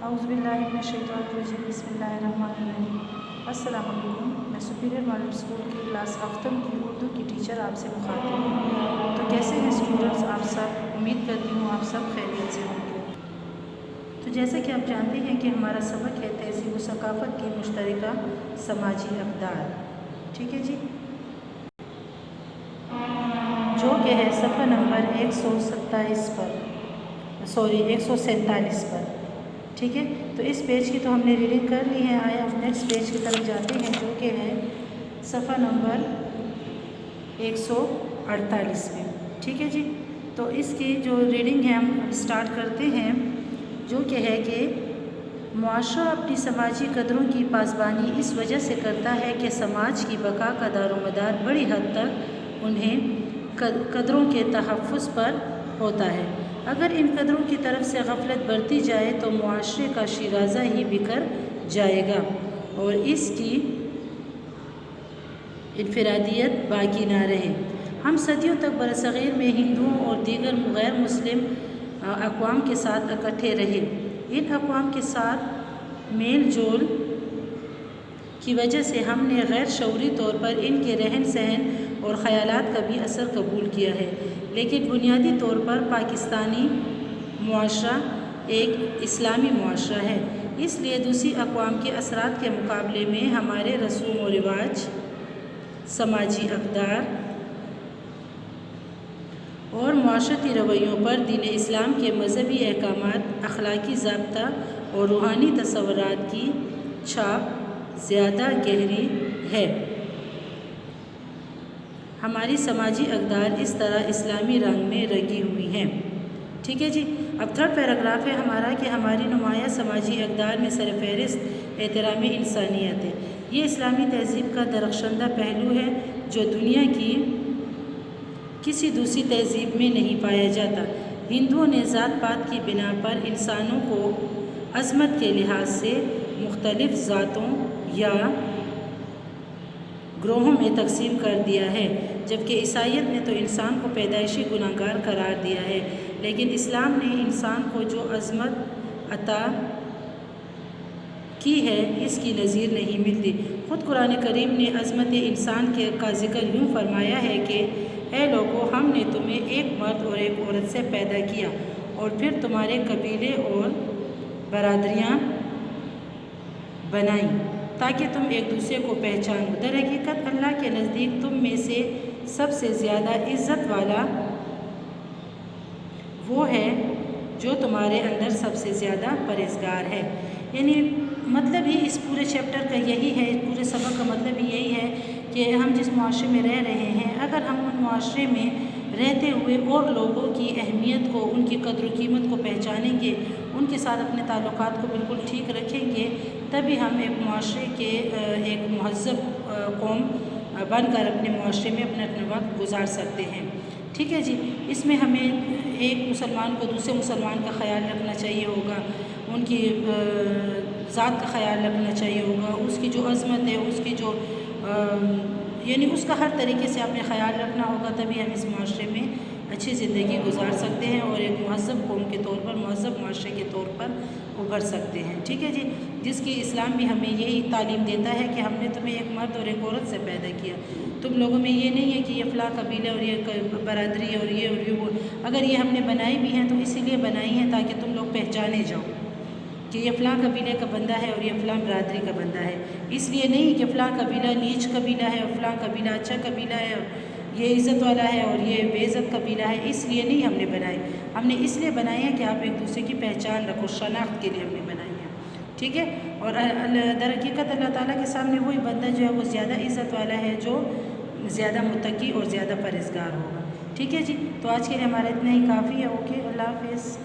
اعوذ باللہ من الشیطان الرجیم بسم اللہ الرحمن الرحیم۔ السلام علیکم، میں سپیریئر ماڈل اسکول کی کلاس ہفتم کی اردو کی ٹیچر آپ سے مخاطب ہوں۔ تو کیسے ہیں اسٹوڈنٹس آپ سب؟ امید کرتی ہوں آپ سب خیریت سے ہوں گے۔ تو جیسے کہ آپ جانتے ہیں کہ ہمارا سبق ہے تہذیب و ثقافت کی مشترکہ سماجی اقدار، ٹھیک ہے جی، جو کہ ہے صفحہ نمبر 147 پر، ٹھیک ہے۔ تو اس پیج کی تو ہم نے ریڈنگ کر لی ہے، آئے اب نیکسٹ پیج کی طرف جاتے ہیں جو کہ ہے صفحہ نمبر 148 میں، ٹھیک ہے جی۔ تو اس کی جو ریڈنگ ہے ہم سٹارٹ کرتے ہیں، جو کہ ہے کہ معاشرہ اپنی سماجی قدروں کی پاسبانی اس وجہ سے کرتا ہے کہ سماج کی بقا کا دار و مدار بڑی حد تک انہیں قدروں کے تحفظ پر ہوتا ہے۔ اگر ان قدروں کی طرف سے غفلت برتی جائے تو معاشرے کا شیرازہ ہی بکھر جائے گا اور اس کی انفرادیت باقی نہ رہے۔ ہم صدیوں تک برصغیر میں ہندوؤں اور دیگر غیر مسلم اقوام کے ساتھ اکٹھے رہے۔ ان اقوام کے ساتھ میل جول کی وجہ سے ہم نے غیر شعوری طور پر ان کے رہن سہن اور خیالات کا بھی اثر قبول کیا ہے، لیکن بنیادی طور پر پاکستانی معاشرہ ایک اسلامی معاشرہ ہے، اس لیے دوسری اقوام کے اثرات کے مقابلے میں ہمارے رسوم و رواج، سماجی اقدار اور معاشرتی رویوں پر دین اسلام کے مذہبی احکامات، اخلاقی ضابطہ اور روحانی تصورات کی چھاپ زیادہ گہری ہے۔ ہماری سماجی اقدار اس طرح اسلامی رنگ میں رنگی ہوئی ہیں، ٹھیک ہے جی۔ اب تھرڈ پیراگراف ہے ہمارا کہ ہماری نمایاں سماجی اقدار میں سر فہرست احترام انسانیت ہے۔ یہ اسلامی تہذیب کا درخشندہ پہلو ہے جو دنیا کی کسی دوسری تہذیب میں نہیں پایا جاتا۔ ہندوؤں نے ذات پات کی بنا پر انسانوں کو عظمت کے لحاظ سے مختلف ذاتوں یا گروہوں میں تقسیم کر دیا ہے، جبکہ عیسائیت نے تو انسان کو پیدائشی گنہگار قرار دیا ہے، لیکن اسلام نے انسان کو جو عظمت عطا کی ہے اس کی نظیر نہیں ملتی۔ خود قرآن کریم نے عظمت انسان کا ذکر یوں فرمایا ہے کہ اے لوگو، ہم نے تمہیں ایک مرد اور ایک عورت سے پیدا کیا اور پھر تمہارے قبیلے اور برادریاں بنائیں تاکہ تم ایک دوسرے کو پہچانو۔ در حقیقت اللہ کے نزدیک تم میں سے سب سے زیادہ عزت والا وہ ہے جو تمہارے اندر سب سے زیادہ پرہیزگار ہے۔ یعنی مطلب ہی اس پورے چیپٹر کا یہی ہے، پورے سبق کا مطلب ہی یہی ہے کہ ہم جس معاشرے میں رہ رہے ہیں، اگر ہم ان معاشرے میں رہتے ہوئے اور لوگوں کی اہمیت کو، ان کی قدر و قیمت کو پہچانیں گے، ان کے ساتھ اپنے تعلقات کو بالکل ٹھیک رکھیں گے، تبھی ہم ایک معاشرے کے ایک مہذب قوم بن کر اپنے معاشرے میں اپنا وقت گزار سکتے ہیں، ٹھیک ہے جی۔ اس میں ہمیں ایک مسلمان کو دوسرے مسلمان کا خیال رکھنا چاہیے ہوگا، ان کی ذات کا خیال رکھنا چاہیے ہوگا، اس کی جو عظمت ہے، اس کی جو یعنی اس کا ہر طریقے سے اپنے خیال رکھنا ہوگا، تبھی ہم اس معاشرے میں اچھی زندگی گزار سکتے ہیں اور ایک مہذب قوم کے طور پر، مہذب معاشرے کے طور پر ابھر سکتے ہیں، ٹھیک ہے جی۔ جس کی اسلام بھی ہمیں یہی تعلیم دیتا ہے کہ ہم نے تمہیں ایک مرد اور ایک عورت سے پیدا کیا، تم لوگوں میں یہ نہیں ہے کہ یہ فلاں قبیلہ اور یہ برادری ہے اور یہ وہ، اگر یہ ہم نے بنائی بھی ہیں تو اسی لیے بنائی ہیں تاکہ تم لوگ پہچانے جاؤ کہ یہ فلاں قبیلے کا بندہ ہے اور یہ فلاں برادری کا بندہ ہے، اس لیے نہیں کہ فلاں قبیلہ نیچ قبیلہ ہے اور فلاں قبیلہ اچھا قبیلہ ہے اور یہ عزت والا ہے اور یہ بے عزت قبیلہ ہے، اس لیے نہیں ہم نے بنائے، ہم نے اس لیے بنائی ہے کہ آپ ایک دوسرے کی پہچان رکھو، شناخت کے لیے ہم نے بنائی ہے، ٹھیک ہے۔ اور در حقیقت اللہ تعالیٰ کے سامنے وہی بندہ جو ہے وہ زیادہ عزت والا ہے جو زیادہ متقی اور زیادہ پرہیزگار ہوگا، ٹھیک ہے جی۔ تو آج کے لیے ہمارا اتنا ہی کافی ہے، اوکے، اللہ حافظ۔